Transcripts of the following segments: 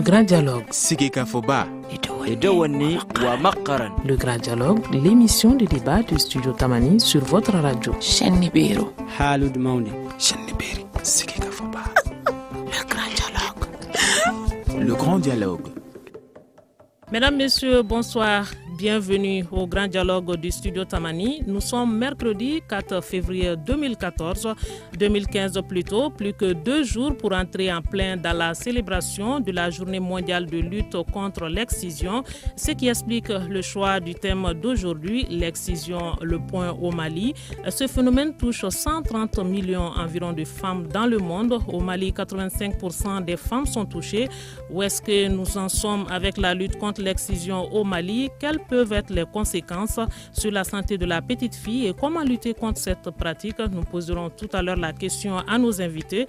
grand dialogue. Sigeka Foba. Le grand dialogue, l'émission de débat du studio Tamani sur votre radio. Chaîne Nibéro. Halud Mauni. Chaîne Nibéri. Sigeka Foba. Le grand dialogue. Le grand dialogue. Mesdames, Messieurs, bonsoir. Bienvenue au Grand Dialogue du Studio Tamani. Nous sommes mercredi 4 février 2014, 2015 plutôt, plus que 2 jours pour entrer en plein dans la célébration de la Journée mondiale de lutte contre l'excision, ce qui explique le choix du thème d'aujourd'hui, l'excision, le point au Mali. Ce phénomène touche 130 millions environ de femmes dans le monde. Au Mali, 85% des femmes sont touchées. Où est-ce que nous en sommes avec la lutte contre l'excision au Mali? Quelles peuvent être les conséquences sur la santé de la petite fille et comment lutter contre cette pratique? Nous poserons tout à l'heure la question à nos invités.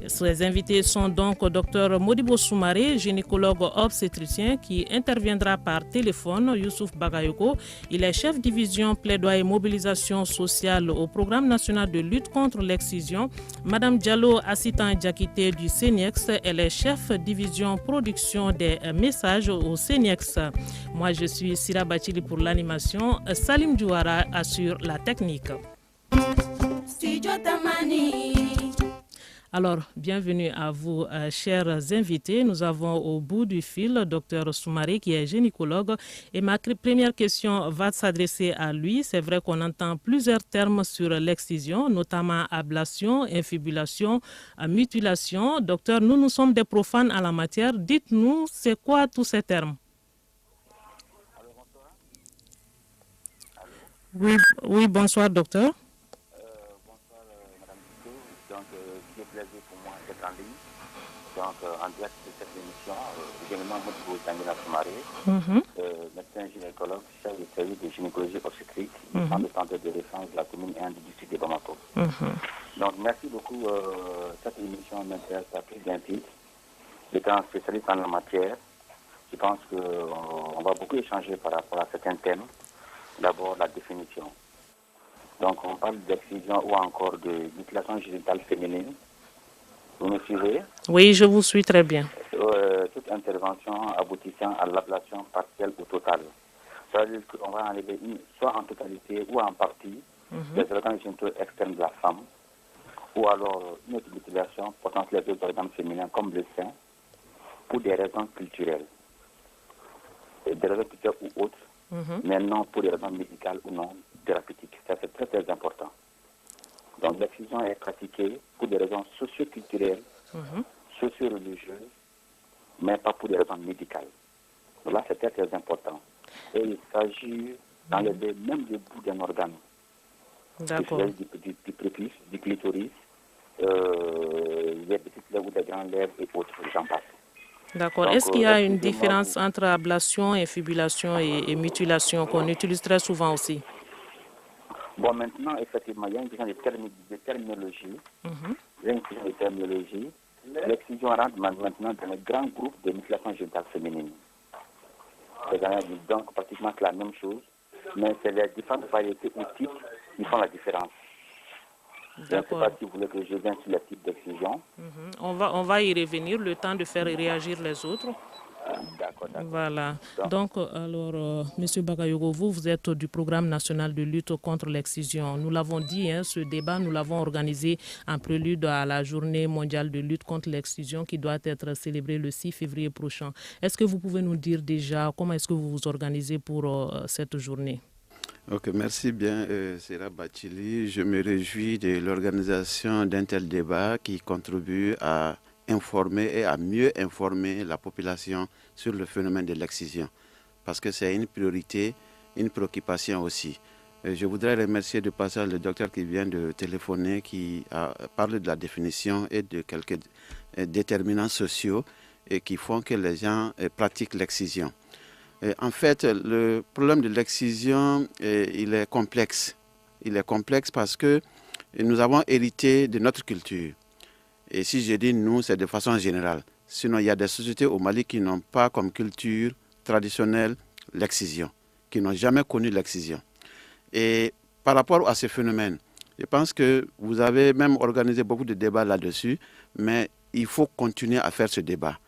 Ces invités sont donc Dr Modibo Soumaré, gynécologue obstétricien qui interviendra par téléphone, Youssouf Bagayoko. Il est chef division plaidoyer et mobilisation sociale au programme national de lutte contre l'excision. Madame Diallo Assitan Diakité du CENIEX, elle est chef division production des messages au CENIEX. Moi, je suis Sira Bachili pour l'animation. Salim Douara assure la technique. Alors, bienvenue à vous, chers invités. Nous avons au bout du fil Dr Soumaré qui est gynécologue. Et ma première question va s'adresser à lui. C'est vrai qu'on entend plusieurs termes sur l'excision, notamment ablation, infibulation, mutilation. Docteur, nous sommes des profanes en la matière. Dites-nous, c'est quoi tous ces termes? Oui, bonsoir, docteur. Bonsoir, Madame Tito. Donc, c'est un plaisir pour moi d'être en ligne. Donc, en direct de cette émission, je me nomme Modibo Soumaré, médecin gynécologue, chef de service de gynécologie obstétrique, du centre de santé de défense de la commune 1 du district de Bamako. Donc, merci beaucoup. Cette émission m'intéresse à plus d'un titre. Étant spécialiste en la matière, je pense qu'on va beaucoup échanger par rapport à certains thèmes. D'abord, la définition. Donc, on parle d'excision ou encore de mutilation génitale féminine. Vous me suivez? Oui, je vous suis très bien. Toute intervention aboutissant à l'ablation partielle ou totale. Ça veut dire qu'on va enlever soit en totalité ou en partie les organes génitaux externes de la femme, ou alors une autre mutilation portant sur les autres organes féminins comme le sein, pour des raisons culturelles. Des raisons culturelles ou autres. Mais non pour des raisons médicales ou non thérapeutiques. Ça, c'est très, très important. Donc, l'excision est pratiquée pour des raisons socio-culturelles, socio-religieuses, mais pas pour des raisons médicales. Donc là, c'est très, très important. Et il s'agit dans les deux, même du bout d'un organe. D'accord. Du prépuce, du clitoris, des petites lèvres ou des grandes lèvres et autres, j'en passe. D'accord. Donc, est-ce qu'il y a une différence entre ablation, infibulation et mutilation qu'on utilise très souvent aussi? Bon, maintenant, effectivement, il y a une question de terminologie. Il y a une question de terminologie. L'excision rentre maintenant dans le grand groupe de mutilation génitale féminine. Donc, pratiquement la même chose, mais c'est les différentes variétés ou types qui font la différence. Je ne sais pas si vous voulez que je vienne sur les types d'excision. On va y revenir, le temps de faire réagir les autres. D'accord. Voilà. Donc, alors, Monsieur Bagayoko, vous êtes du programme national de lutte contre l'excision. Nous l'avons dit, ce débat, nous l'avons organisé en prélude à la journée mondiale de lutte contre l'excision qui doit être célébrée le 6 février prochain. Est-ce que vous pouvez nous dire déjà comment est-ce que vous vous organisez pour cette journée? Ok, merci bien, Sira Bachili. Je me réjouis de l'organisation d'un tel débat qui contribue à informer et à mieux informer la population sur le phénomène de l'excision. Parce que c'est une priorité, une préoccupation aussi. Je voudrais remercier de passage le docteur qui vient de téléphoner, qui a parlé de la définition et de quelques déterminants sociaux et qui font que les gens pratiquent l'excision. En fait, le problème de l'excision, il est complexe. Il est complexe parce que nous avons hérité de notre culture. Et si je dis nous, c'est de façon générale. Sinon, il y a des sociétés au Mali qui n'ont pas comme culture traditionnelle l'excision, qui n'ont jamais connu l'excision. Et par rapport à ce phénomène, je pense que vous avez même organisé beaucoup de débats là-dessus, mais il faut continuer à faire ce débat.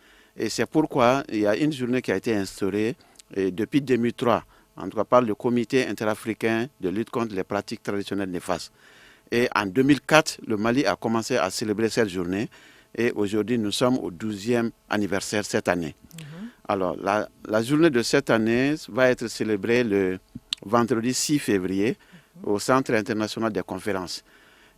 Et c'est pourquoi il y a une journée qui a été instaurée depuis 2003, en tout cas par le Comité interafricain de lutte contre les pratiques traditionnelles néfastes. Et en 2004, le Mali a commencé à célébrer cette journée. Et aujourd'hui, nous sommes au 12e anniversaire cette année. Alors, la journée de cette année va être célébrée le vendredi 6 février au Centre international des conférences.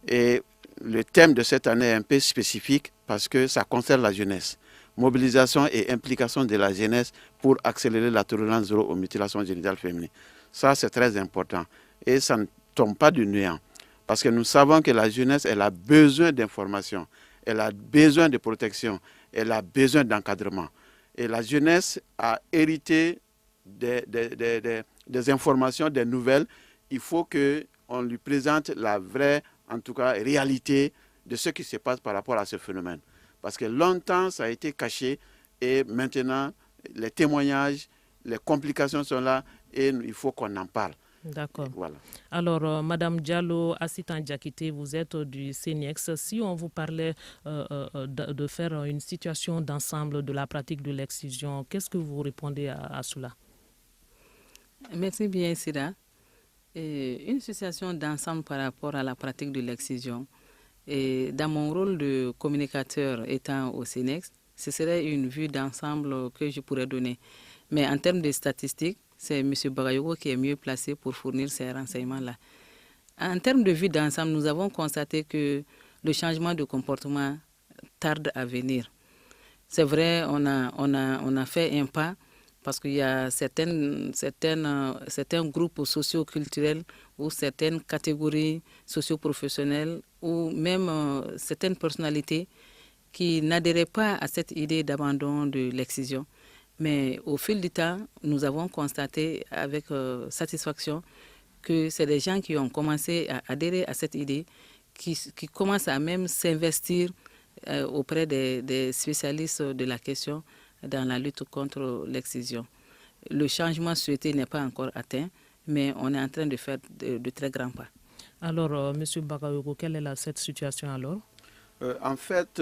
Et le thème de cette année est un peu spécifique parce que ça concerne la jeunesse. Mobilisation et implication de la jeunesse pour accélérer la tolérance zéro aux mutilations génitales féminines. Ça, c'est très important. Et ça ne tombe pas du néant. Parce que nous savons que la jeunesse, elle a besoin d'information, elle a besoin de protection, elle a besoin d'encadrement. Et la jeunesse a hérité des informations, des nouvelles. Il faut qu'on lui présente la vraie, en tout cas, réalité de ce qui se passe par rapport à ce phénomène. Parce que longtemps, ça a été caché et maintenant, les témoignages, les complications sont là et il faut qu'on en parle. D'accord. Voilà. Alors, Madame Diallo Assitan Diakité, vous êtes du CNEX. Si on vous parlait de faire une situation d'ensemble de la pratique de l'excision, qu'est-ce que vous répondez à cela? Merci bien, Sida. Une situation d'ensemble par rapport à la pratique de l'excision. Dans mon rôle de communicateur étant au CNEX, ce serait une vue d'ensemble que je pourrais donner. Mais en termes de statistiques, c'est M. Bagayogo qui est mieux placé pour fournir ces renseignements-là. En termes de vue d'ensemble, nous avons constaté que le changement de comportement tarde à venir. C'est vrai, on a fait un pas parce qu'il y a certains groupes socio-culturels ou certaines catégories socio-professionnelles ou même certaines personnalités qui n'adhéraient pas à cette idée d'abandon de l'excision. Mais au fil du temps, nous avons constaté avec satisfaction que c'est des gens qui ont commencé à adhérer à cette idée, qui commencent à même s'investir auprès des spécialistes de la question dans la lutte contre l'excision. Le changement souhaité n'est pas encore atteint, mais on est en train de faire de très grands pas. Alors, M. Bagayogo, quelle est cette situation alors? En fait,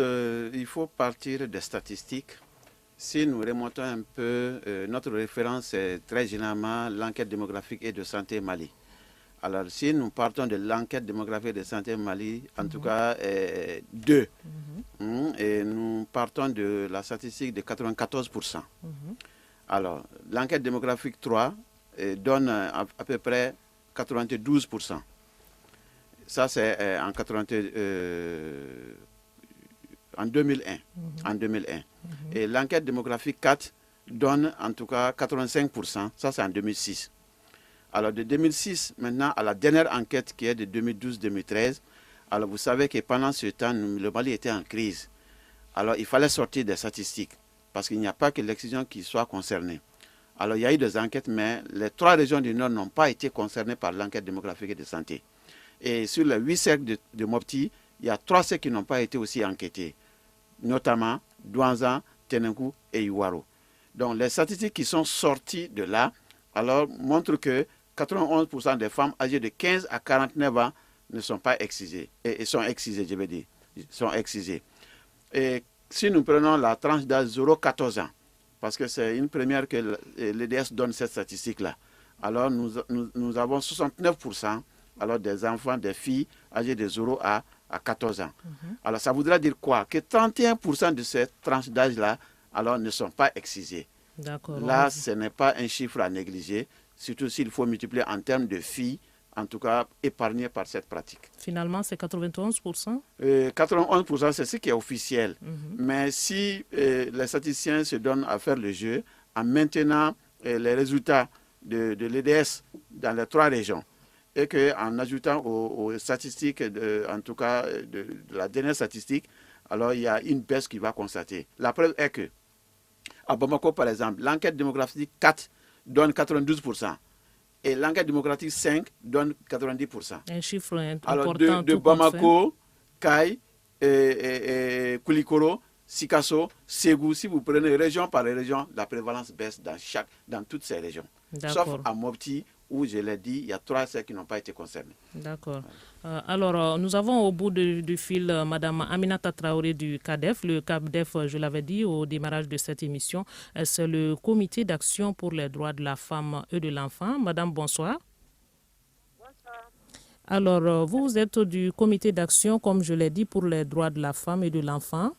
il faut partir des statistiques. Si nous remontons un peu, notre référence est très généralement l'enquête démographique et de santé Mali. Alors, si nous partons de l'enquête démographique de santé Mali, en tout cas, deux, et nous partons de la statistique de 94%. Alors, l'enquête démographique 3 donne à peu près 92%. Ça, c'est en 2001. En 2001. Et l'enquête démographique 4 donne en tout cas 85%. Ça, c'est en 2006. Alors, de 2006 maintenant à la dernière enquête qui est de 2012-2013, alors vous savez que pendant ce temps, le Mali était en crise. Alors, il fallait sortir des statistiques parce qu'il n'y a pas que l'excision qui soit concernée. Alors, il y a eu des enquêtes, mais les 3 régions du Nord n'ont pas été concernées par l'enquête démographique et de santé. Et sur les 8 cercles de Mopti, il y a 3 cercles qui n'ont pas été aussi enquêtés, notamment Douanzan, Tenenkou et Iwaro. Donc, les statistiques qui sont sorties de là, alors, montrent que 91% des femmes âgées de 15 à 49 ans ne sont pas excisées. Et sont excisées, je veux dire. Sont excisées. Et si nous prenons la tranche d'âge 0-14 ans, parce que c'est une première que l'EDS donne cette statistique-là, alors nous avons 69% alors des enfants, des filles âgées de 0 à 14 ans. Alors ça voudrait dire quoi? Que 31% de cette tranche d'âge-là alors ne sont pas excisées. Là, ce n'est pas un chiffre à négliger, surtout s'il faut multiplier en termes de filles, en tout cas épargnées par cette pratique. Finalement, c'est 91%? 91%, c'est ce qui est officiel. Mais si les statisticiens se donnent à faire le jeu, en maintenant les résultats de l'EDS dans les 3 régions, et qu'en ajoutant aux statistiques, en tout cas de la dernière statistique, alors il y a une baisse qui va constater. La preuve est que à Bamako, par exemple, l'enquête démographique 4 donne 92%. Et l'enquête démographique 5 donne 90%. Un chiffre important. Alors de Bamako, Kai, Koulikoro, Sikasso, Ségou, si vous prenez région par région, la prévalence baisse dans toutes ces régions. Sauf à Mopti, où je l'ai dit, il y a 3 secteurs qui n'ont pas été concernés. D'accord. Alors, nous avons au bout du fil Mme Aminata Traoré du CADEF. Le CADEF, je l'avais dit au démarrage de cette émission, c'est le Comité d'action pour les droits de la femme et de l'enfant. Madame, bonsoir. Bonsoir. Alors, vous êtes du Comité d'action, comme je l'ai dit, pour les droits de la femme et de l'enfant.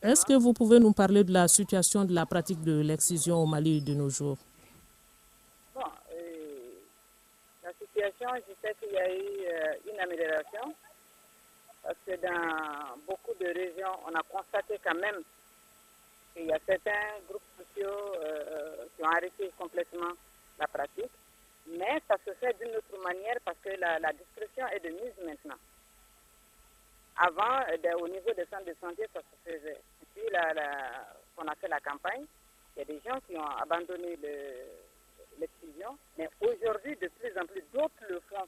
Est-ce que vous pouvez nous parler de la situation de la pratique de l'excision au Mali de nos jours? Bon, la situation, je sais qu'il y a eu une amélioration parce que dans beaucoup de régions, on a constaté quand même qu'il y a certains groupes sociaux qui ont arrêté complètement la pratique, mais ça se fait d'une autre manière parce que la discrétion est de mise maintenant. Avant, au niveau des centres de santé, ça se faisait. Et puis, on a fait la campagne, il y a des gens qui ont abandonné l'excision, mais aujourd'hui, de plus en plus, d'autres le font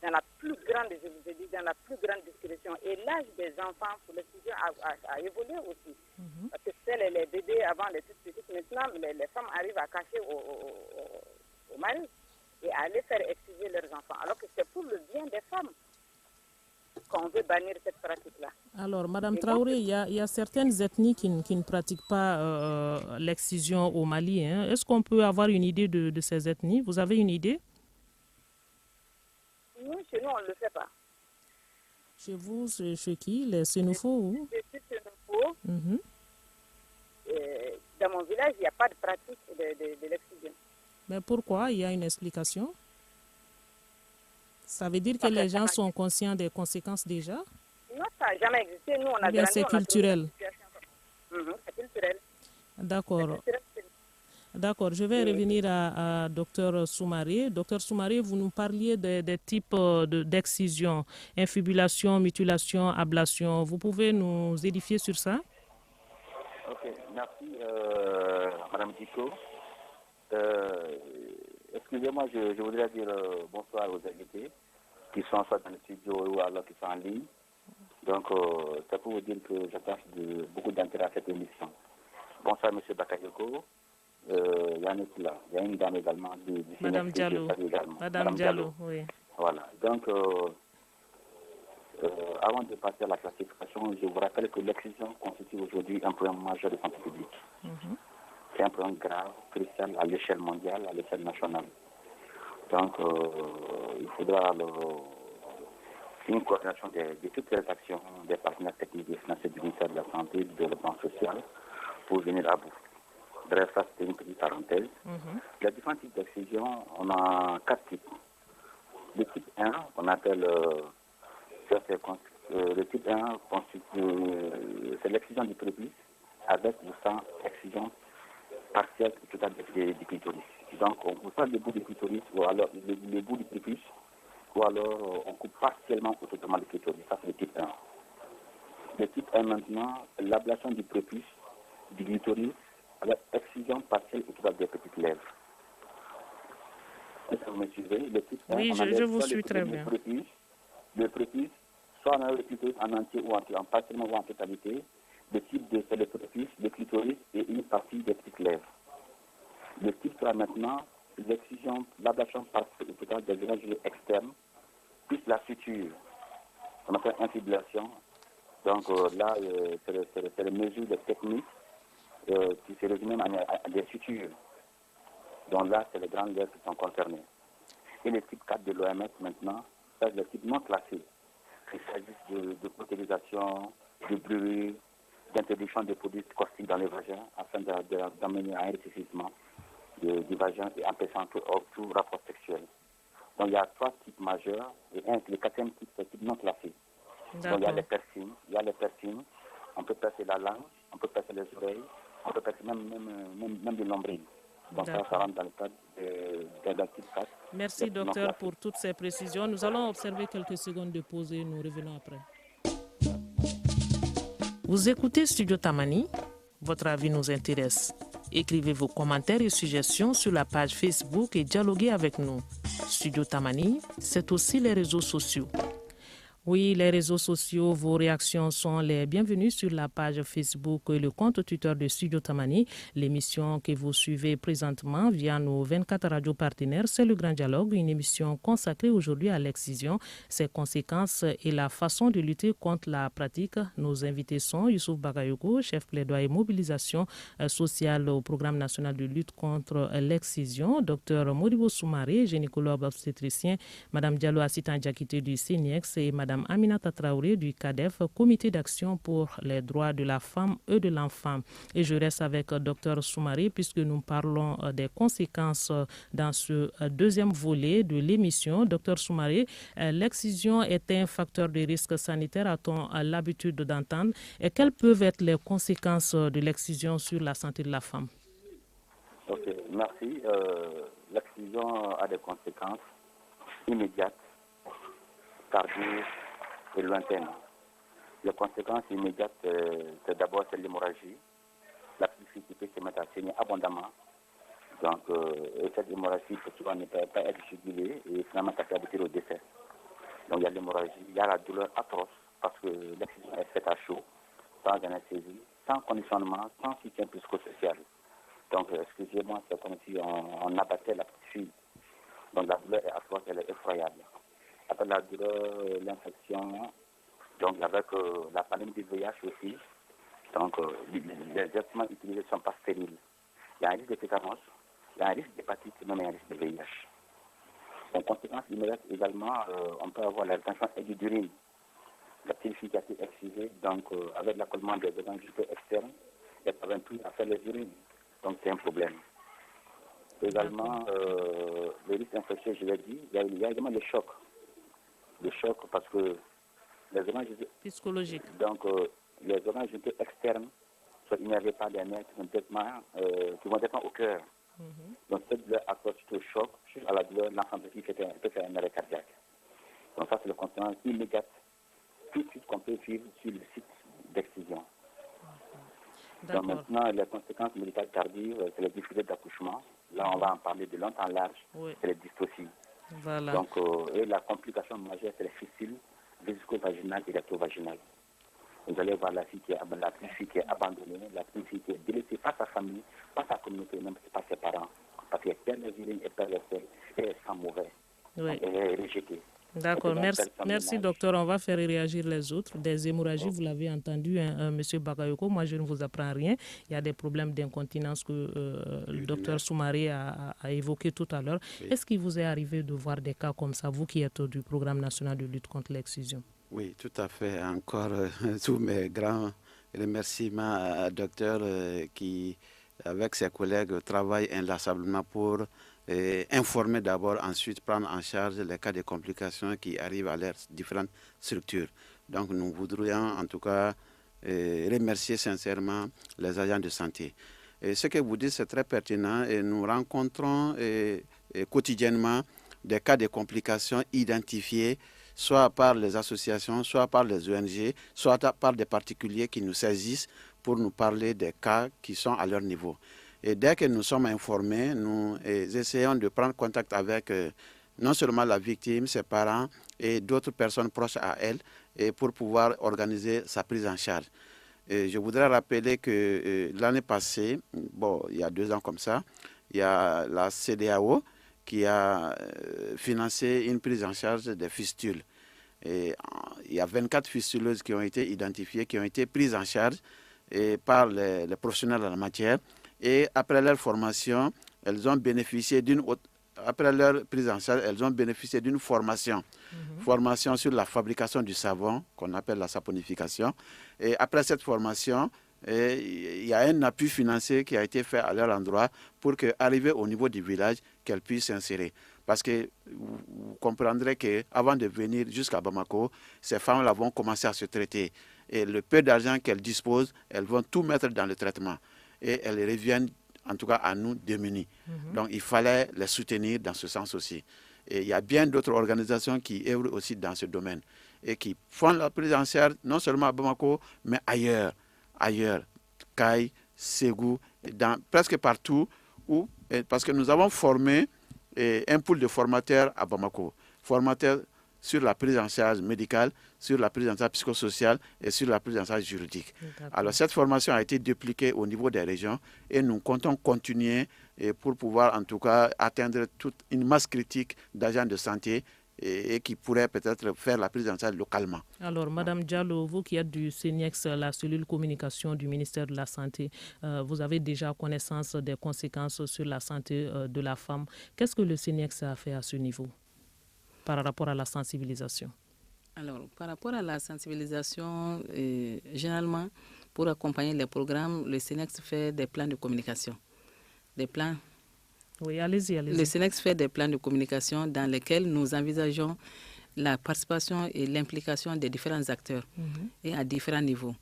dans la plus grande, je vous ai dit, dans la plus grande discrétion. Et l'âge des enfants pour l'excision a évolué aussi. Parce que c'est les bébés avant, les toutes petites, maintenant, les femmes arrivent à cacher au mari et à aller faire exciser leurs enfants, alors que c'est pour le bien des femmes qu'on veut bannir cette pratique-là. Alors, Madame Traoré, il y a certaines ethnies qui ne pratiquent pas l'excision au Mali. Hein. Est-ce qu'on peut avoir une idée de ces ethnies? Vous avez une idée? Nous, chez nous, on ne le fait pas. Chez vous, chez qui? Les Sénoufos ou? Je suis Sénoufo. Dans mon village, il n'y a pas de pratique de l'excision. Mais pourquoi? Il y a une explication? Ça veut dire que les gens sont conscients des conséquences déjà? Non, ça n'a jamais existé. Nous, on a bien c'est culturel. C'est culturel. D'accord. D'accord. Je vais revenir à Dr Soumaré. Dr Soumaré, vous nous parliez des types d'excision, infibulation, mutilation, ablation. Vous pouvez nous édifier sur ça? Ok, merci Madame Diko. Excusez-moi, je voudrais dire bonsoir aux invités qui sont soit dans le studio ou alors qui sont en ligne. Donc, c'est pour vous dire que j'attache beaucoup d'intérêt à cette émission. Bonsoir, M. Bakayoko. Il y en a là. Il y a une dame également du Madame Diallo. Madame Diallo, oui. Voilà. Donc, avant de passer à la classification, je vous rappelle que l'excision constitue aujourd'hui un problème majeur de santé publique. C'est un problème grave, crucial à l'échelle mondiale, à l'échelle nationale. Donc, il faudra une coordination de toutes les actions des partenaires techniques et financiers du ministère de la Santé et du Développement social pour venir à bout. Bref, ça c'était une petite parenthèse. Les différents types d'excision, on a 4 types. Le type 1, on appelle le type 1 c'est l'excision du prépuce avec ou sans excision partielle ou totale du clitoris. Donc, on coupe pas le bout du clitoris ou alors le bout du prépuce ou alors on coupe partiellement ou totalement le clitoris. Ça, c'est le type 1. Le type 1 maintenant, l'ablation du prépuce, du clitoris avec excision partielle ou totale des petites lèvres. Est-ce que vous me suivez? Le type 1, oui, je vous suis très bien. Le prépuce, soit on a le clitoris en entier ou en partiellement ou en totalité. Le type 2, c'est le prépuce, le clitoris et une partie des petites lèvres. Le type 3 maintenant, l'excision, l'ablation partielle ou totale des organes externes, plus la suture. On appelle infibulation. Donc là, c'est les mesures, les techniques qui se résument à des sutures. Donc là, c'est les grandes lèvres qui sont concernées. Et le type 4 de l'OMS maintenant, c'est le type non classé. Il s'agit de protélisation, de bruit, d'introduction de produits caustiques dans le vagin afin d'amener à un rétrécissement du vagin et empêchant tout rapport sexuel. Donc il y a 3 types majeurs et le 4e type, c'est le type non classé. Donc il y a les piercings, on peut percer la langue, on peut percer les oreilles, on peut percer même le nombril. Donc ça rentre dans le cadre de type 4. Merci docteur pour toutes ces précisions. Nous allons observer quelques secondes de pause et nous revenons après. Vous écoutez Studio Tamani, votre avis nous intéresse. Écrivez vos commentaires et suggestions sur la page Facebook et dialoguez avec nous. Studio Tamani, c'est aussi les réseaux sociaux. Oui, les réseaux sociaux, vos réactions sont les bienvenues sur la page Facebook et le compte Twitter de Studio Tamani. L'émission que vous suivez présentement via nos 24 radios partenaires, c'est le Grand Dialogue, une émission consacrée aujourd'hui à l'excision, ses conséquences et la façon de lutter contre la pratique. Nos invités sont Youssouf Bagayoko, chef plaidoyer et mobilisation sociale au Programme national de lutte contre l'excision, Dr Modibo Soumaré, gynécologue obstétricien, Mme Diallo Assitan Diakité du CNIEX et Mme Aminata Traoré du CADEF, Comité d'action pour les droits de la femme et de l'enfant. Et je reste avec Dr Soumaré puisque nous parlons des conséquences dans ce deuxième volet de l'émission. Dr Soumaré, l'excision est un facteur de risque sanitaire, a-t-on l'habitude d'entendre. Et quelles peuvent être les conséquences de l'excision sur la santé de la femme? Ok, merci. L'excision a des conséquences immédiates, tardives et lointaines. Les conséquences immédiates, c'est d'abord l'hémorragie. La petite qui peut se mettre à saigner abondamment. Donc, cette hémorragie peut souvent ne peut pas être jugulée et finalement ça peut aboutir au décès. Donc, il y a l'hémorragie, il y a la douleur atroce parce que l'excision est faite à chaud, sans anesthésie, sans conditionnement, sans soutien psychosocial. Donc, excusez-moi, c'est comme si on abattait la petite fille. Donc, la douleur est atroce, elle est effroyable. Après la douleur, l'infection, donc avec la pandémie du VIH aussi, donc les instruments utilisés ne sont pas stériles. Il y a un risque de tétanos, il y a un risque d'hépatite, même un risque de VIH. En conséquence immédiate également, on peut avoir la rétention aiguë d'urine. La petite fille qui a été excisée, donc avec l'accollement des organes génitaux externes, elle ne parvient plus à faire les urines. Donc c'est un problème. Également, le risque infectieux, je l'ai dit, il y a également le choc. Le choc parce que les organes psychologiques. Donc les organes génitaux externes sont innervés par des nerfs qui vont dépendre au cœur. Donc cette douleur accroche au choc, à la douleur, l'enfant qui peut faire un arrêt cardiaque. Donc ça c'est le conséquence immédiate, tout de suite qu'on peut vivre sur le site d'excision. Donc maintenant, les conséquences médicales tardives, c'est les difficultés d'accouchement. Là, on va en parler de long en large, c'est les dystocies. Voilà. Donc, et la complication majeure, c'est les fistules vésico-vaginales et recto-vaginales. Vous allez voir la petite fille qui est abandonnée, la petite fille qui est délaissée par sa famille, par sa communauté, même par ses parents. Parce qu'elle perd les urines, elle perd les selles, et elle sent mauvais. Oui. Elle est rejetée. D'accord, merci docteur. On va faire réagir les autres. Des hémorragies, vous l'avez entendu, monsieur Bakayoko, moi je ne vous apprends rien. Il y a des problèmes d'incontinence que le docteur Soumaré a évoqué tout à l'heure. Oui. Est-ce qu'il vous est arrivé de voir des cas comme ça, vous qui êtes du Programme national de lutte contre l'excision? Oui, tout à fait. Encore tous mes grands remerciements à docteur qui, avec ses collègues, travaille inlassablement pour informer d'abord, ensuite prendre en charge les cas de complications qui arrivent à leurs différentes structures. Donc nous voudrions en tout cas remercier sincèrement les agents de santé. Et ce que vous dites, c'est très pertinent et nous rencontrons quotidiennement des cas de complications identifiés, soit par les associations, soit par les ONG, soit par des particuliers qui nous saisissent pour nous parler des cas qui sont à leur niveau. Et dès que nous sommes informés, nous essayons de prendre contact avec non seulement la victime, ses parents et d'autres personnes proches à elle et pour pouvoir organiser sa prise en charge. Et je voudrais rappeler que l'année passée, il y a 2 ans comme ça, il y a la CEDEAO qui a financé une prise en charge des fistules. Et il y a 24 fistuleuses qui ont été identifiées, qui ont été prises en charge par les professionnels en la matière. Et après leur formation, elles ont bénéficié après leur prise en charge, elles ont bénéficié d'une formation. Formation sur la fabrication du savon, qu'on appelle la saponification. Et après cette formation, il y a un appui financier qui a été fait à leur endroit pour qu'arriver au niveau du village, qu'elles puissent s'insérer. Parce que vous comprendrez qu'avant de venir jusqu'à Bamako, ces femmes-là vont commencer à se traiter. Et le peu d'argent qu'elles disposent, elles vont tout mettre dans le traitement. Et elles reviennent, en tout cas à nous, démunis. Donc il fallait les soutenir dans ce sens aussi. Et il y a bien d'autres organisations qui œuvrent aussi dans ce domaine et qui font la prise en charge, non seulement à Bamako, mais ailleurs. Caille, Ségou, presque partout, parce que nous avons formé un pool de formateurs à Bamako. Formateurs sur la prise en charge médicale, sur la prise en charge psychosociale et sur la prise en charge juridique. Alors cette formation a été dupliquée au niveau des régions et nous comptons continuer pour pouvoir en tout cas atteindre toute une masse critique d'agents de santé et qui pourraient peut-être faire la prise en charge localement. Alors, Madame Diallo, vous qui êtes du CENIEX, la cellule communication du ministère de la Santé, vous avez déjà connaissance des conséquences sur la santé de la femme. Qu'est-ce que le CENIEX a fait à ce niveau par rapport à la sensibilisation? Alors, par rapport à la sensibilisation, généralement, pour accompagner les programmes, le CENEX fait des plans de communication. Des plans. Oui, allez-y. Le CENEX fait des plans de communication dans lesquels nous envisageons la participation et l'implication des différents acteurs et à différents niveaux.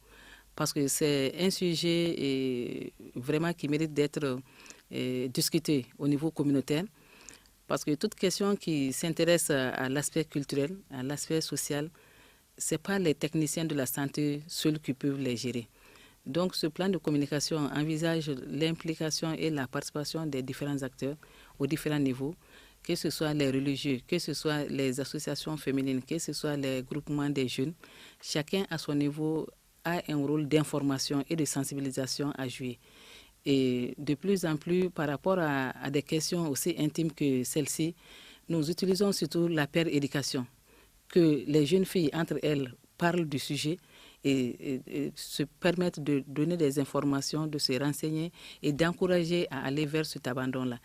Parce que c'est un sujet vraiment qui mérite d'être discuté au niveau communautaire. Parce que toute question qui s'intéresse à l'aspect culturel, à l'aspect social, ce n'est pas les techniciens de la santé seuls qui peuvent les gérer. Donc ce plan de communication envisage l'implication et la participation des différents acteurs aux différents niveaux, que ce soit les religieux, que ce soit les associations féminines, que ce soit les groupements des jeunes. Chacun à son niveau a un rôle d'information et de sensibilisation à jouer. Et de plus en plus, par rapport à des questions aussi intimes que celles-ci, nous utilisons surtout la paire éducation, que les jeunes filles entre elles parlent du sujet et se permettent de donner des informations, de se renseigner et d'encourager à aller vers cet abandon-là.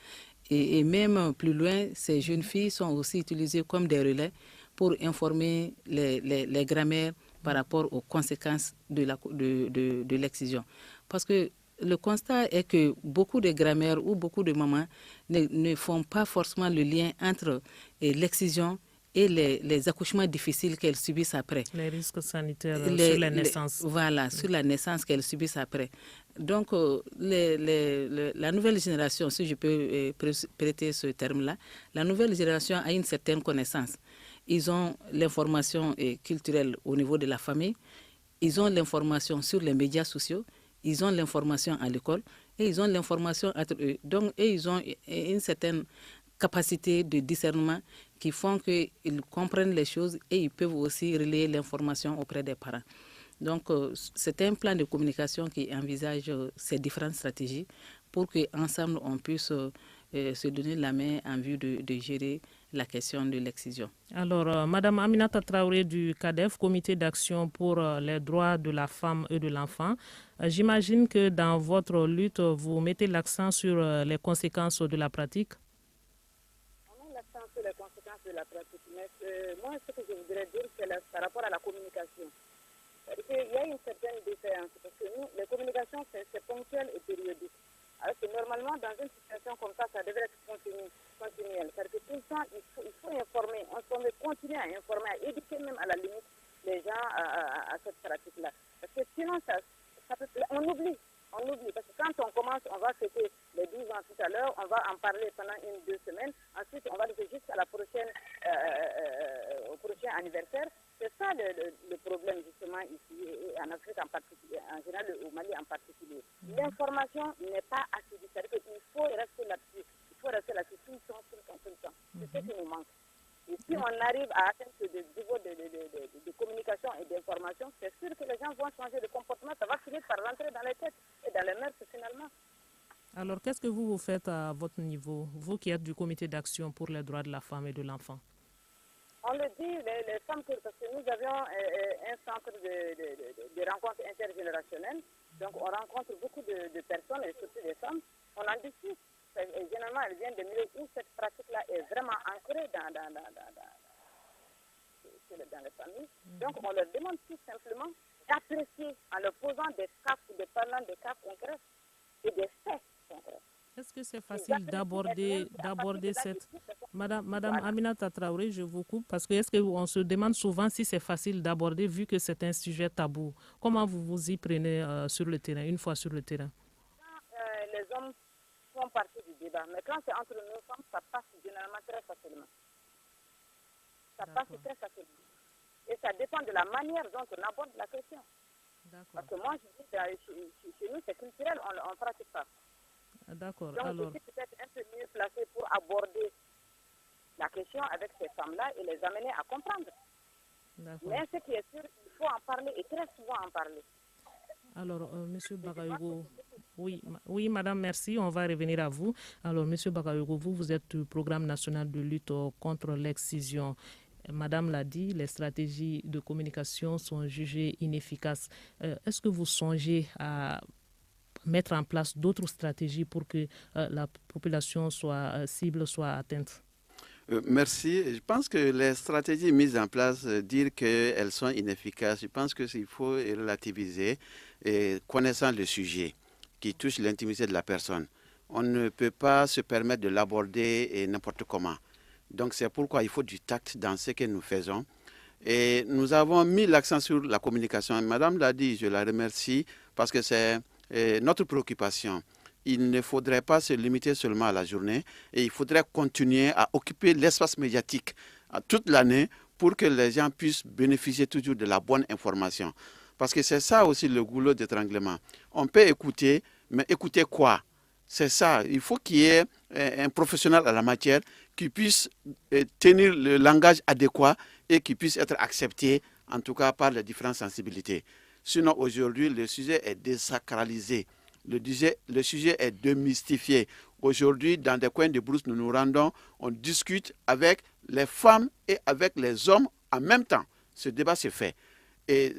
Et même plus loin, ces jeunes filles sont aussi utilisées comme des relais pour informer les grand-mères par rapport aux conséquences de l'excision. Parce que le constat est que beaucoup de grand-mères ou beaucoup de mamans ne font pas forcément le lien entre l'excision et les accouchements difficiles qu'elles subissent après. Les risques sanitaires sur la naissance. Voilà, sur la naissance qu'elles subissent après. Donc, la nouvelle génération, si je peux prêter ce terme-là, la nouvelle génération a une certaine connaissance. Ils ont l'information culturelle au niveau de la famille, ils ont l'information sur les médias sociaux, ils ont l'information à l'école et ils ont l'information entre eux. Donc, ils ont une certaine capacité de discernement qui font qu'ils comprennent les choses et ils peuvent aussi relayer l'information auprès des parents. Donc, c'est un plan de communication qui envisage ces différentes stratégies pour qu'ensemble, on puisse se donner la main en vue de gérer la question de l'excision. Alors, Madame Aminata Traoré du CADEF, Comité d'action pour les droits de la femme et de l'enfant, j'imagine que dans votre lutte, vous mettez l'accent sur les conséquences de la pratique. On met l'accent sur les conséquences de la pratique, mais moi, ce que je voudrais dire, c'est par rapport à la communication. Il y a une certaine différence, parce que nous, les communications, c'est ponctuel et périodique. Alors que normalement, dans une situation comme ça devrait être continuel. Parce que tout le temps, il faut informer, continuer à informer, à éduquer même à la limite les gens à cette pratique-là. Parce que sinon, on oublie. Parce que quand on commence, on va fêter les 12 ans tout à l'heure, on va en parler pendant 1-2 semaines. Ensuite, on va le faire jusqu'à la au prochain anniversaire. C'est ça le problème justement ici, et en Afrique en particulier, en général au Mali en particulier. L'information n'est pas assez diffuse. C'est-à-dire qu'il faut rester là-dessus. Il faut rester là-dessus tout le temps. C'est ce qui nous manque. Et si on arrive à atteindre ce niveau de communication et d'information, c'est sûr que les gens vont changer de comportement. Ça va finir par rentrer dans les têtes et dans les mœurs finalement. Alors, qu'est-ce que vous faites à votre niveau, vous qui êtes du Comité d'action pour les droits de la femme et de l'enfant? On le dit, les femmes, parce que nous avions un centre de rencontres intergénérationnelles. Donc, on rencontre beaucoup de personnes, et surtout des femmes. On en discute. Généralement, elles viennent de milieux où cette pratique-là est vraiment ancrée dans les familles. Donc, on leur demande tout simplement d'apprécier en leur posant des cas ou de parlant des cas concrets et des faits concrets. Est-ce que c'est facile d'aborder cette... Madame Aminata Traoré, je vous coupe, parce que est-ce qu'on se demande souvent si c'est facile d'aborder vu que c'est un sujet tabou. Comment vous vous y prenez sur le terrain, une fois sur le terrain? Les hommes font partie du débat, mais quand c'est entre nous femmes, ça passe généralement très facilement. Ça passe très facilement. Et ça dépend de la manière dont on aborde la question. Parce que moi, je dis que chez nous, c'est culturel, on ne pratique pas. D'accord. Donc, alors... je suis peut-être un peu mieux placé pour aborder la question avec ces femmes-là et les amener à comprendre. Mais ce qui est sûr, il faut en parler et très souvent en parler. Alors, Monsieur Bagayogo, oui, Madame, merci. On va revenir à vous. Alors, Monsieur Bagayogo, vous êtes du Programme national de lutte contre l'excision. Madame l'a dit, les stratégies de communication sont jugées inefficaces. Est-ce que vous songez à mettre en place d'autres stratégies pour que la population cible soit atteinte? Merci. Je pense que les stratégies mises en place, dire qu'elles sont inefficaces, je pense qu'il faut relativiser, et connaissant le sujet qui touche l'intimité de la personne. On ne peut pas se permettre de l'aborder n'importe comment. Donc c'est pourquoi il faut du tact dans ce que nous faisons. Et nous avons mis l'accent sur la communication. Madame l'a dit, je la remercie parce que c'est notre préoccupation. Il ne faudrait pas se limiter seulement à la journée et il faudrait continuer à occuper l'espace médiatique toute l'année pour que les gens puissent bénéficier toujours de la bonne information. Parce que c'est ça aussi le goulot d'étranglement. On peut écouter, mais écouter quoi? C'est ça. Il faut qu'il y ait un professionnel à la matière qui puisse tenir le langage adéquat et qui puisse être accepté, en tout cas par les différentes sensibilités. Sinon, aujourd'hui, le sujet est désacralisé. Le sujet est démystifié. Aujourd'hui, dans des coins de brousse, nous nous rendons, on discute avec les femmes et avec les hommes en même temps. Ce débat s'est fait. Et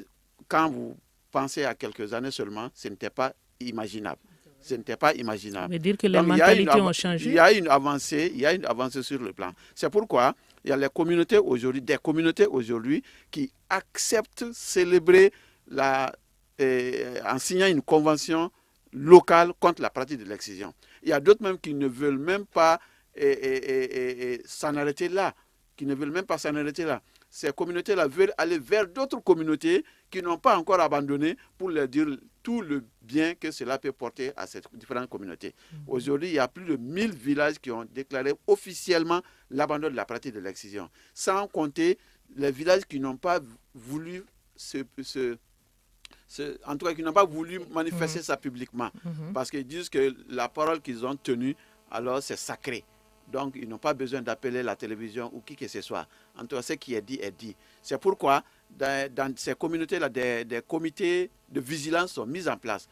quand vous pensez à quelques années seulement, ce n'était pas imaginable. Ce n'était pas imaginable. Mais dire que les mentalités ont changé. Il y a une avancée sur le plan. C'est pourquoi il y a des communautés aujourd'hui qui acceptent célébrer en signant une convention locale contre la pratique de l'excision. Il y a d'autres même qui ne veulent même pas s'en arrêter là. Ces communautés-là veulent aller vers d'autres communautés qui n'ont pas encore abandonné pour leur dire tout le bien que cela peut porter à ces différentes communautés. Aujourd'hui, il y a plus de 1000 villages qui ont déclaré officiellement l'abandon de la pratique de l'excision, sans compter les villages qui n'ont pas voulu en tout cas, qui n'ont pas voulu manifester ça publiquement, parce qu'ils disent que la parole qu'ils ont tenue, alors c'est sacré. Donc, ils n'ont pas besoin d'appeler la télévision ou qui que ce soit. En tout cas, ce qui est dit est dit. C'est pourquoi, dans ces communautés-là, des comités de vigilance sont mis en place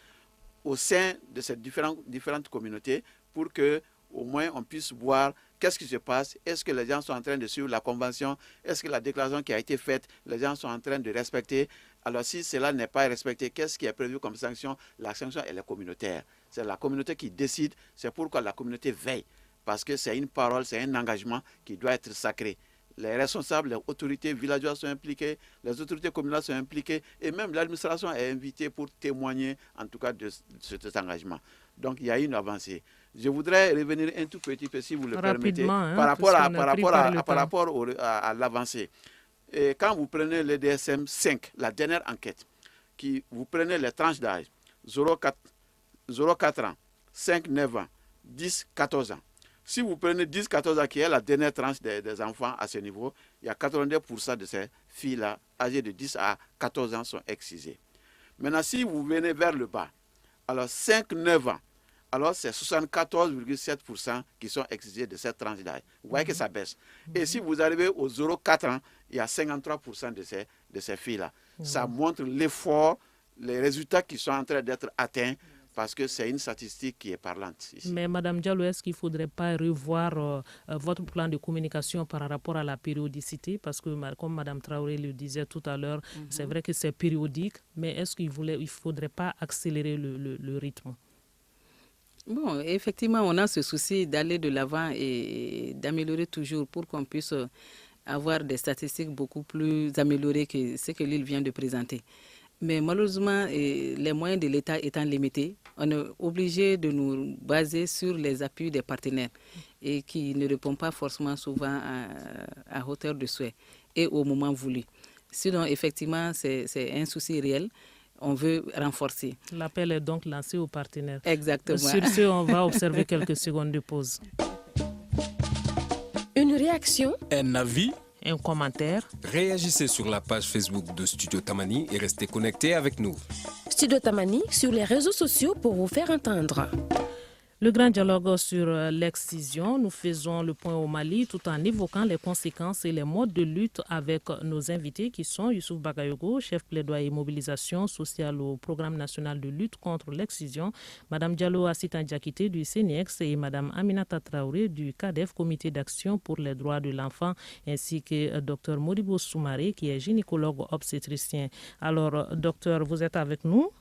au sein de ces différentes communautés pour que, au moins, on puisse voir qu'est-ce qui se passe. Est-ce que les gens sont en train de suivre la convention? Est-ce que la déclaration qui a été faite, les gens sont en train de respecter? Alors, si cela n'est pas respecté, qu'est-ce qui est prévu comme sanction? La sanction, elle est communautaire. C'est la communauté qui décide. C'est pourquoi la communauté veille. Parce que c'est une parole, c'est un engagement qui doit être sacré. Les responsables, les autorités villageoises sont impliquées, les autorités communales sont impliquées et même l'administration est invitée pour témoigner en tout cas de cet engagement. Donc il y a une avancée. Je voudrais revenir un tout petit peu, si vous le permettez, par rapport à l'avancée. Et quand vous prenez le DSM 5, la dernière enquête, vous prenez les tranches d'âge 0,4 ans, 5-9 ans, 10-14 ans. Si vous prenez 10-14 ans, qui est la dernière tranche des enfants à ce niveau, il y a 82% de ces filles-là, âgées de 10 à 14 ans, sont excisées. Maintenant, si vous venez vers le bas, alors 5-9 ans, alors c'est 74,7% qui sont excisés de cette tranche d'âge. Vous voyez que ça baisse. Et si vous arrivez aux 0,4 ans, il y a 53% de ces filles-là. Ça montre l'effort, les résultats qui sont en train d'être atteints, parce que c'est une statistique qui est parlante ici. Mais Mme Diallo, est-ce qu'il ne faudrait pas revoir votre plan de communication par rapport à la périodicité? Parce que, comme Mme Traoré le disait tout à l'heure, c'est vrai que c'est périodique, mais est-ce qu'il ne faudrait pas accélérer le rythme? Bon, effectivement, on a ce souci d'aller de l'avant et d'améliorer toujours pour qu'on puisse avoir des statistiques beaucoup plus améliorées que ce que l'île vient de présenter. Mais malheureusement, les moyens de l'État étant limités, on est obligé de nous baser sur les appuis des partenaires et qui ne répondent pas forcément souvent à hauteur de souhait et au moment voulu. Sinon, effectivement, c'est un souci réel. On veut renforcer. L'appel est donc lancé aux partenaires. Exactement. Sur ce, on va observer quelques secondes de pause. Une réaction, un avis, un commentaire. Réagissez sur la page Facebook de Studio Tamani et restez connectés avec nous. Studio Tamani sur les réseaux sociaux pour vous faire entendre. Le grand dialogue sur l'excision, nous faisons le point au Mali tout en évoquant les conséquences et les modes de lutte avec nos invités qui sont Youssouf Bagayogo, chef plaidoyer et mobilisation sociale au Programme national de lutte contre l'excision, Madame Diallo Assita Diakité du CNEX et Madame Aminata Traoré du CADEF, Comité d'action pour les droits de l'enfant, ainsi que Dr Modibo Soumaré qui est gynécologue obstétricien. Alors, docteur, vous êtes avec nous?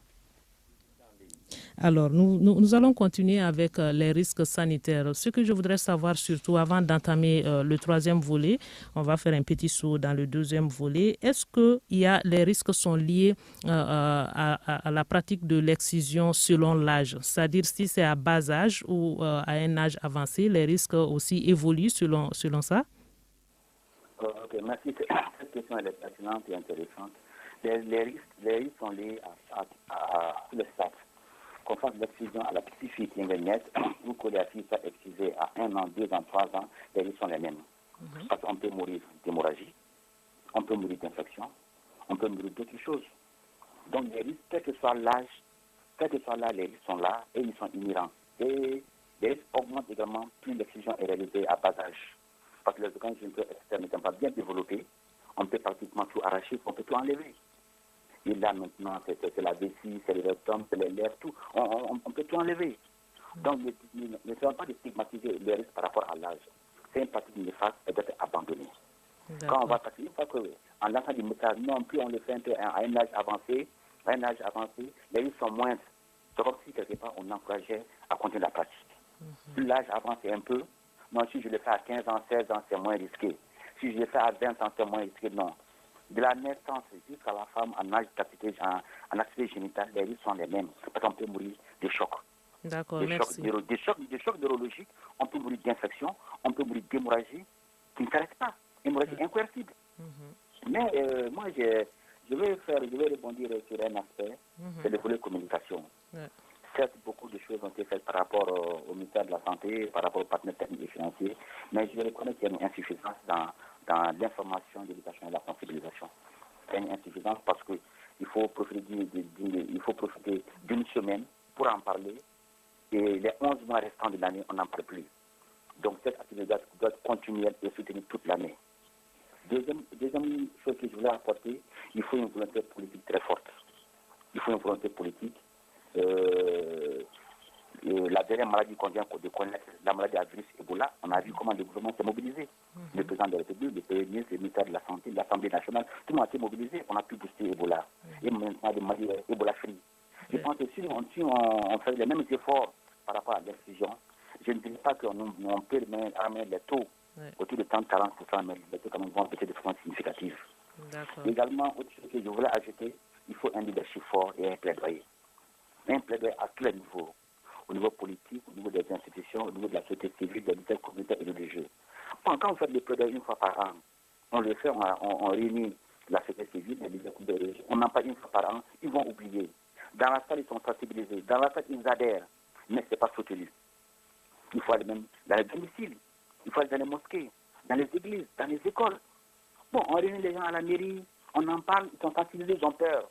Alors, nous allons continuer avec les risques sanitaires. Ce que je voudrais savoir surtout avant d'entamer le troisième volet, on va faire un petit saut dans le deuxième volet. Est-ce que les risques sont liés à la pratique de l'excision selon l'âge? C'est-à-dire si c'est à bas âge ou à un âge avancé, les risques aussi évoluent selon ça? Ok, merci. Cette question elle est pertinente et intéressante. Les risques sont liés à le stade. Qu'on fasse l'excision à la petite fille qui vient de naître ou que la fille soit excisée à 1 an, 2 ans, 3 ans, les risques sont les mêmes. Parce qu'on peut mourir d'hémorragie, on peut mourir d'infection, on peut mourir d'autres choses. Donc les risques, quel que soit l'âge, les risques sont là et ils sont inhérents. Et les risques augmentent également plus l'excision est réalisée à bas âge. Parce que les organes génitaux externes n'étant pas bien développés, on peut pratiquement tout arracher, on peut tout enlever. Et là, maintenant, c'est la vessie, c'est le rectum, c'est les lèvres, tout. On peut tout enlever. Donc, ne soyons pas de stigmatiser les risques par rapport à l'âge. C'est une pratique néfaste et doit être abandonnée. Quand on va passer, une fois qu'en lançant du message, non plus on le fait à un âge avancé, les risques sont moindres. C'est comme si, quelque part, on encourageait à continuer la pratique. Plus l'âge avance un peu, non, si je le fais à 15 ans, 16 ans, c'est moins risqué. Si je le fais à 20 ans, c'est moins risqué, non. De la naissance jusqu'à la femme en âge d'activité, en activité génitale, les risques sont les mêmes. Parce qu'on peut mourir de chocs. D'accord, merci. Des chocs neurologiques, on peut mourir d'infection, on peut mourir d'hémorragie qui ne s'arrête pas. Hémorragie incoercible. Mais moi, je vais rebondir sur un aspect, c'est le volet communication. Certes, beaucoup de choses ont été faites par rapport au ministère de la Santé, par rapport aux partenaires techniques et financiers, mais je reconnais qu'il y a une insuffisance dans l'information, l'éducation et la sensibilisation. C'est une insuffisance parce qu'il faut profiter d'une semaine pour en parler et les 11 mois restants de l'année, on n'en parle plus. Donc cette activité doit être continuelle et soutenue toute l'année. Deuxième chose que je voulais apporter, il faut une volonté politique très forte. Il faut une volonté politique. La dernière maladie qu'on vient de connaître, la maladie à virus Ebola, on a vu comment le gouvernement s'est mobilisé. Le président de la République, le Premier ministre, le ministère de la Santé, l'Assemblée nationale, tout le monde s'est mobilisé. On a pu booster Ebola. Et maintenant, des maladies Ebola free. Je pense que si on fait les mêmes efforts par rapport à l'excision, je ne dirais pas qu'on peut amener les taux autour de 30-40%, mais les taux quand même vont baisser de façon significative. Également, autre chose que je voulais ajouter, il faut un leadership fort et un plaidoyer. Un plaidoyer à tous les niveaux. Au niveau politique, au niveau des institutions, au niveau de la société civile, des leaders communautaires et religieux. Bon, quand on fait des plaidoyers une fois par an, on le fait, on réunit la société civile, les leaders communautaires et religieux. On n'en parle une fois par an, ils vont oublier. Dans la salle, ils sont sensibilisés. Dans la salle, ils adhèrent. Mais ce n'est pas soutenu. Il faut aller même dans les domiciles, il faut aller dans les mosquées, dans les églises, dans les écoles. Bon, on réunit les gens à la mairie, on en parle, ils sont sensibilisés, ils ont peur.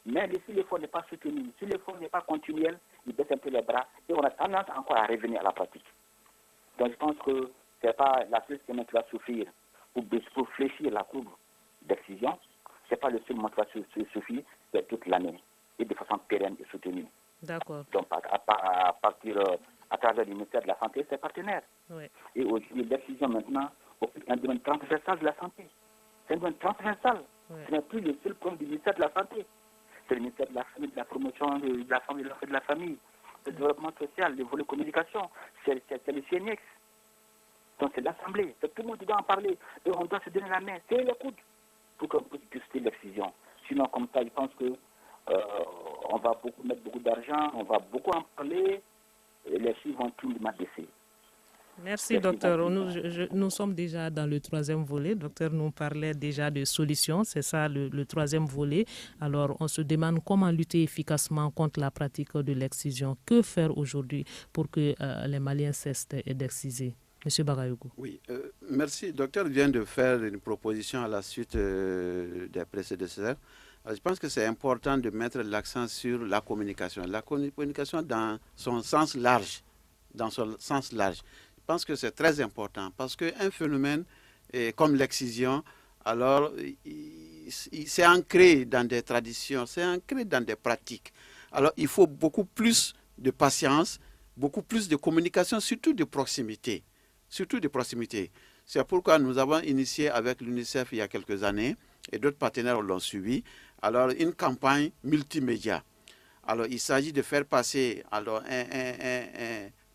Mais si l'effort n'est pas soutenu, si l'effort n'est pas continuel, ils baissent un peu les bras et on a tendance encore à revenir à la pratique. Donc je pense que ce n'est pas la seule semaine qui va suffire pour fléchir la courbe d'excision. Ce n'est pas le seul moment qui va suffire, c'est toute l'année et de façon pérenne et soutenue. D'accord. Donc à partir à travers le ministère de la Santé, c'est partenaire. Oui. Et aujourd'hui, l'excision maintenant occupe un domaine transversal de la santé. C'est un domaine transversal. Oui. Ce n'est plus le seul problème du ministère de la Santé. C'est le ministère de la Famille, de la promotion de la famille, de la famille, le développement social, le volet communication, c'est le CNEX. Donc c'est l'Assemblée, c'est tout le monde qui doit en parler. Et on doit se donner la main, serrer le coude pour qu'on puisse tester l'excision. Sinon, comme ça, je pense que on va mettre beaucoup d'argent, on va beaucoup en parler, et les chiffres vont tout baisser. Merci, docteur. Nous sommes déjà dans le troisième volet. Docteur nous parlait déjà de solutions, c'est ça le troisième volet. Alors, on se demande comment lutter efficacement contre la pratique de l'excision. Que faire aujourd'hui pour que les Maliens cessent d'exciser? Monsieur Bagayogo. Oui, merci. Le docteur vient de faire une proposition à la suite des prédécesseurs. Je pense que c'est important de mettre l'accent sur la communication. La communication dans son sens large. dans son sens large. Je pense que c'est très important parce qu'un phénomène comme l'excision, alors, c'est ancré dans des traditions, c'est ancré dans des pratiques. Alors, il faut beaucoup plus de patience, beaucoup plus de communication, surtout de proximité. Surtout de proximité. C'est pourquoi nous avons initié avec l'UNICEF il y a quelques années, et d'autres partenaires l'ont suivi, alors une campagne multimédia. Alors, il s'agit de faire passer alors,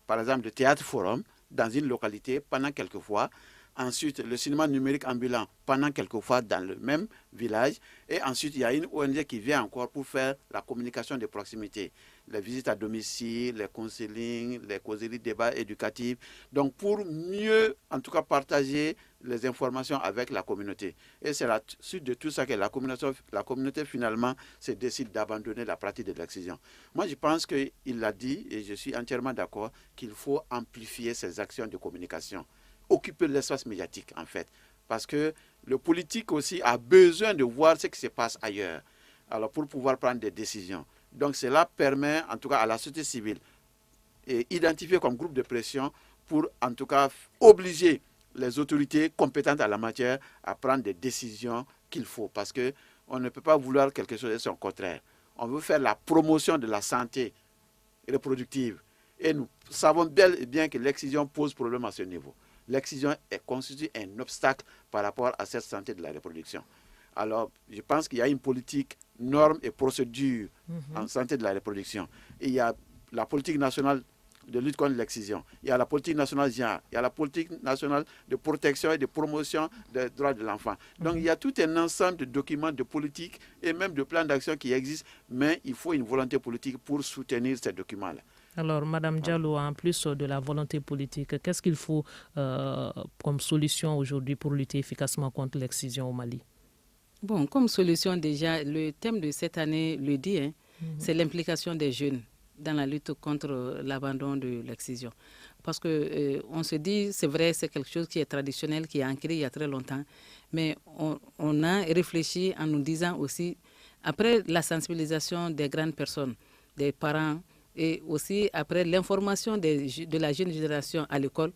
par exemple, le théâtre forum dans une localité pendant quelques fois. Ensuite, le cinéma numérique ambulant pendant quelques fois dans le même village. Et ensuite, il y a une ONG qui vient encore pour faire la communication de proximité. Les visites à domicile, les counseling, les causeries, débats éducatifs. Donc, pour mieux, en tout cas, partager les informations avec la communauté. Et c'est la suite de tout ça que la communauté finalement, se décide d'abandonner la pratique de l'excision. Moi, je pense qu'il l'a dit, et je suis entièrement d'accord, qu'il faut amplifier ces actions de communication. Occuper l'espace médiatique, en fait. Parce que le politique aussi a besoin de voir ce qui se passe ailleurs, alors pour pouvoir prendre des décisions. Donc cela permet, en tout cas, à la société civile, identifier comme groupe de pression pour, en tout cas, obliger les autorités compétentes à la matière à prendre des décisions qu'il faut. Parce qu'on ne peut pas vouloir quelque chose de son contraire. On veut faire la promotion de la santé reproductive. Et nous savons bel et bien que l'excision pose problème à ce niveau. L'excision constitue un obstacle par rapport à cette santé de la reproduction. Alors, je pense qu'il y a une politique, norme et procédure en santé de la reproduction. Et il y a la politique nationale de lutte contre l'excision. Il y a la politique nationale genre. Il y a la politique nationale de protection et de promotion des droits de l'enfant. Donc, il y a tout un ensemble de documents, de politiques et même de plans d'action qui existent, mais il faut une volonté politique pour soutenir ces documents-là. Alors, Madame Diallo, en plus de la volonté politique, qu'est-ce qu'il faut comme solution aujourd'hui pour lutter efficacement contre l'excision au Mali? Bon, comme solution déjà, le thème de cette année le dit, c'est l'implication des jeunes dans la lutte contre l'abandon de l'excision. Parce que on se dit, c'est vrai, c'est quelque chose qui est traditionnel, qui est ancré il y a très longtemps, mais on a réfléchi en nous disant aussi, après la sensibilisation des grandes personnes, des parents, et aussi après l'information de la jeune génération à l'école,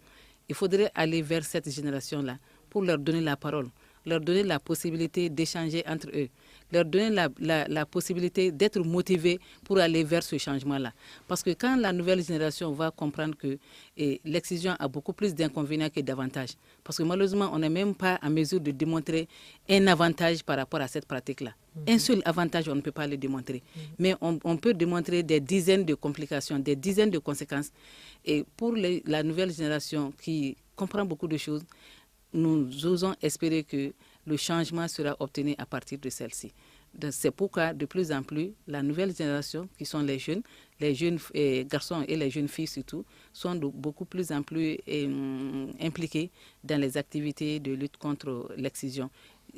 il faudrait aller vers cette génération-là pour leur donner la parole, leur donner la possibilité d'échanger entre eux, leur donner la possibilité d'être motivés pour aller vers ce changement-là. Parce que quand la nouvelle génération va comprendre que l'excision a beaucoup plus d'inconvénients que d'avantages, parce que malheureusement, on n'est même pas en mesure de démontrer un avantage par rapport à cette pratique-là. Un seul avantage, on ne peut pas le démontrer. Mais on peut démontrer des dizaines de complications, des dizaines de conséquences. Et pour la nouvelle génération qui comprend beaucoup de choses, nous osons espérer que le changement sera obtenu à partir de celle-ci. C'est pourquoi, de plus en plus, la nouvelle génération, qui sont les jeunes garçons et les jeunes filles surtout, sont beaucoup plus en plus impliqués dans les activités de lutte contre l'excision.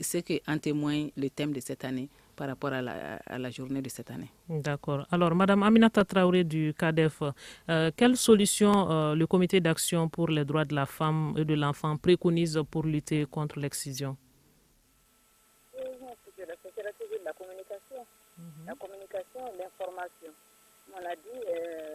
C'est qu'en témoigne le thème de cette année par rapport à la journée de cette année. D'accord. Alors, Madame Aminata Traoré du CADEF, quelle solution le Comité d'action pour les droits de la femme et de l'enfant préconise pour lutter contre l'excision? La communication, l'information. On l'a dit,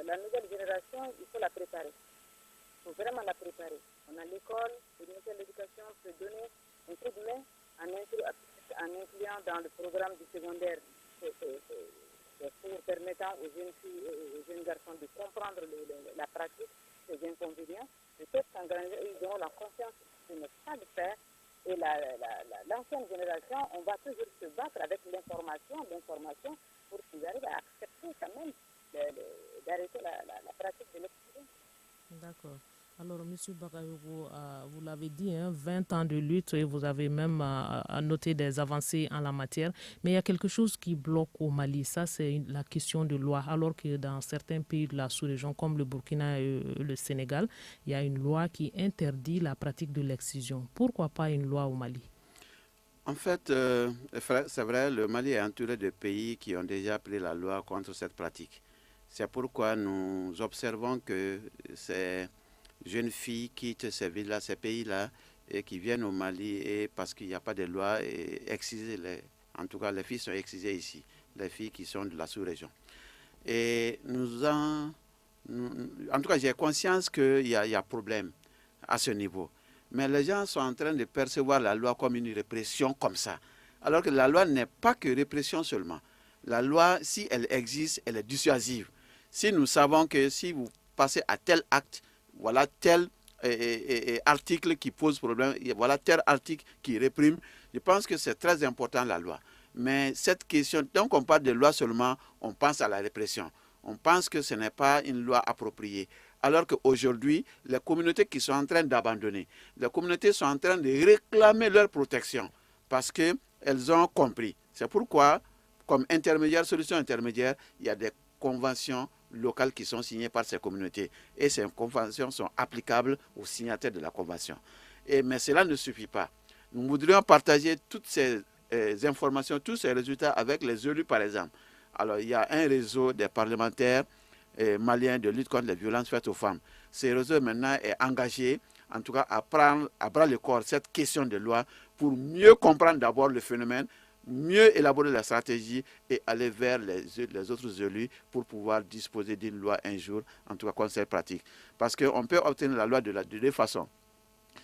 la nouvelle génération, il faut la préparer. Il faut vraiment la préparer. On a l'école, le ministère de l'Éducation peut donner un coup de main en incluant dans le programme du secondaire pour permettant aux jeunes filles et aux jeunes garçons de comprendre la pratique, ses inconvénients. Peut-être qu'en grandissant, ils auront la confiance de ne pas le faire. Et l'ancienne génération, on va toujours se battre avec l'information pour qu'ils arrivent à accepter quand même d'arrêter la pratique de l'excision. D'accord. Alors, M. Bakayoko, vous l'avez dit, 20 ans de lutte et vous avez même noté des avancées en la matière. Mais il y a quelque chose qui bloque au Mali. Ça, c'est la question de loi. Alors que dans certains pays de la sous-région, comme le Burkina et le Sénégal, il y a une loi qui interdit la pratique de l'excision. Pourquoi pas une loi au Mali? En fait, c'est vrai, le Mali est entouré de pays qui ont déjà pris la loi contre cette pratique. C'est pourquoi nous observons que ces jeunes filles quittent ces villes-là, ces pays-là, et qui viennent au Mali, et parce qu'il n'y a pas de loi, et en tout cas les filles sont excisées ici, les filles qui sont de la sous-région. Et nous en En tout cas, j'ai conscience qu'il y a problème à ce niveau. Mais les gens sont en train de percevoir la loi comme une répression comme ça. Alors que la loi n'est pas que répression seulement. La loi, si elle existe, elle est dissuasive. Si nous savons que si vous passez à tel acte, voilà tel article qui pose problème, voilà tel article qui réprime, je pense que c'est très important la loi. Mais cette question, tant qu'on parle de loi seulement, on pense à la répression. On pense que ce n'est pas une loi appropriée. Alors qu'aujourd'hui, les communautés qui sont en train d'abandonner, les communautés sont en train de réclamer leur protection parce qu'elles ont compris. C'est pourquoi, comme solution intermédiaire, il y a des conventions locales qui sont signées par ces communautés. Et ces conventions sont applicables aux signataires de la convention. Mais cela ne suffit pas. Nous voudrions partager toutes ces informations, tous ces résultats avec les élus, par exemple. Alors, il y a un réseau des parlementaires maliens de lutte contre les violences faites aux femmes. Ce réseau, maintenant, est engagé, en tout cas, à prendre à bras le corps cette question de loi pour mieux comprendre d'abord le phénomène, mieux élaborer la stratégie et aller vers les autres élus pour pouvoir disposer d'une loi un jour, en tout cas, comme c'est pratique. Parce qu'on peut obtenir la loi de deux façons,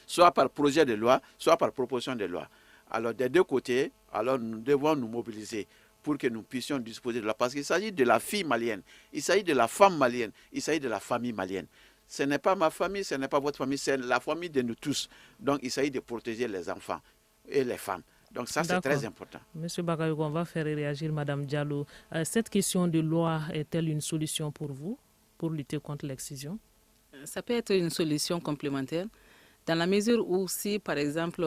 soit par projet de loi, soit par proposition de loi. Alors, des deux côtés, alors nous devons nous mobiliser pour que nous puissions disposer de la... Parce qu'il s'agit de la fille malienne, il s'agit de la femme malienne, il s'agit de la famille malienne. Ce n'est pas ma famille, ce n'est pas votre famille, c'est la famille de nous tous. Donc, il s'agit de protéger les enfants et les femmes. Donc, ça, c'est très important. Monsieur Bakayoko, on va faire réagir Mme Diallo. Cette question de loi est-elle une solution pour vous, pour lutter contre l'excision? Ça peut être une solution complémentaire. Dans la mesure où si, par exemple,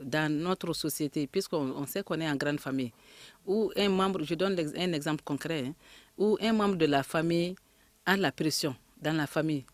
dans notre société, puisqu'on sait qu'on est en grande famille, où un membre, je donne un exemple concret, où un membre de la famille a la pression dans la famille,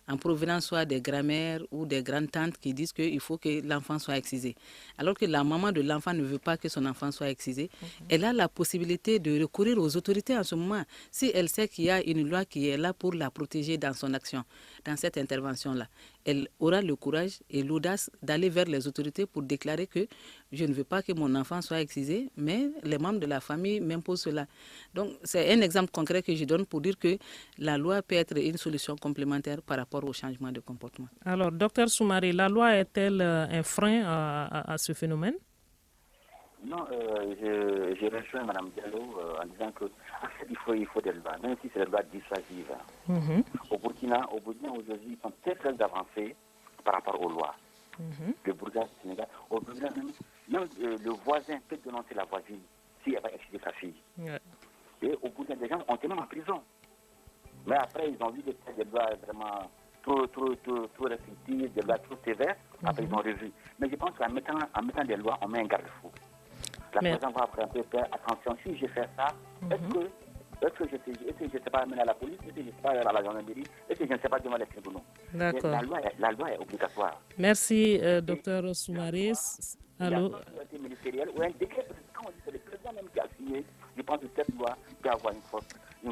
en provenance soit des grands-mères ou des grandes-tantes qui disent qu'il faut que l'enfant soit excisé. Alors que la maman de l'enfant ne veut pas que son enfant soit excisé, elle a la possibilité de recourir aux autorités en ce moment. Si elle sait qu'il y a une loi qui est là pour la protéger dans son action, dans cette intervention-là, elle aura le courage et l'audace d'aller vers les autorités pour déclarer que je ne veux pas que mon enfant soit excisé, mais les membres de la famille m'imposent cela. Donc, c'est un exemple concret que je donne pour dire que la loi peut être une solution complémentaire par rapport au changement de comportement. Alors, Dr Soumaré, la loi est-elle un frein à ce phénomène? Non, je rejoins Mme Diallo en disant que il faut des lois, même si c'est des lois dissuasives. Au Burkina aujourd'hui, ils sont très très avancés par rapport aux lois. Le Burkina, le Sénégal, au Burkina même le voisin peut dénoncer la voisine s'il n'a pas excisé sa fille. Et au Burkina, des gens ont été même en prison. Mais après, ils ont vu des lois vraiment trop restrictives, des lois trop sévères. Après, ils ont revu. Mais je pense qu'en mettant des lois, on met un garde-fou. La personne va faire un peu faire attention. Si je fais ça, est-ce que je ne sais pas amener à la police, est-ce que je ne sais pas à la gendarmerie, est-ce que je ne sais pas devant les tribunaux? D'accord. La loi est obligatoire. Merci, Dr Soumaré. Allô? Ou un décret, quand on dit que c'est le président même qui a signé, je pense que cette loi peut avoir une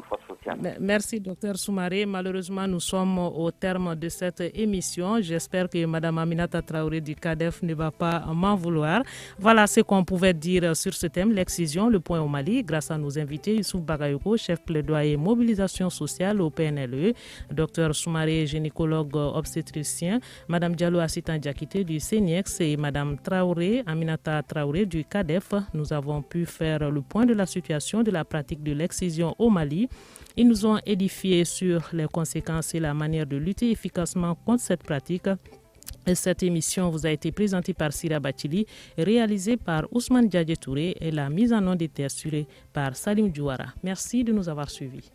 force sociale. Merci, Dr Soumaré. Malheureusement, nous sommes au terme de cette émission. J'espère que Mme Aminata Traoré du CADEF ne va pas m'en vouloir. Voilà ce qu'on pouvait dire sur ce thème, l'excision, le point au Mali, grâce à nos invités, Youssouf Bakayoko, chef plaidoyer mobilisation sociale au PNLE, Dr Soumaré, gynécologue obstétricien, Mme Diallo Assitan Diakité du CENIEX et Mme Traoré, Aminata Traoré du CADEF. Nous avons pu faire le point de la situation de la pratique de l'excision au Mali. Ils nous ont édifiés sur les conséquences et la manière de lutter efficacement contre cette pratique. Cette émission vous a été présentée par Sira Bachili, réalisée par Ousmane Diadje Touré et la mise en onde était assurée par Salim Djouara. Merci de nous avoir suivis.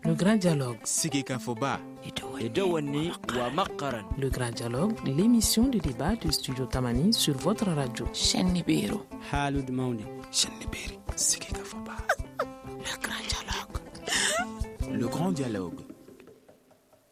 Le grand dialogue. Sigika Foba. Le grand dialogue, l'émission de débat du studio Tamani sur votre radio. Chenibero. Halud Mauni. Cheniberi. Sigika Foba. Le grand dialogue. Le grand dialogue.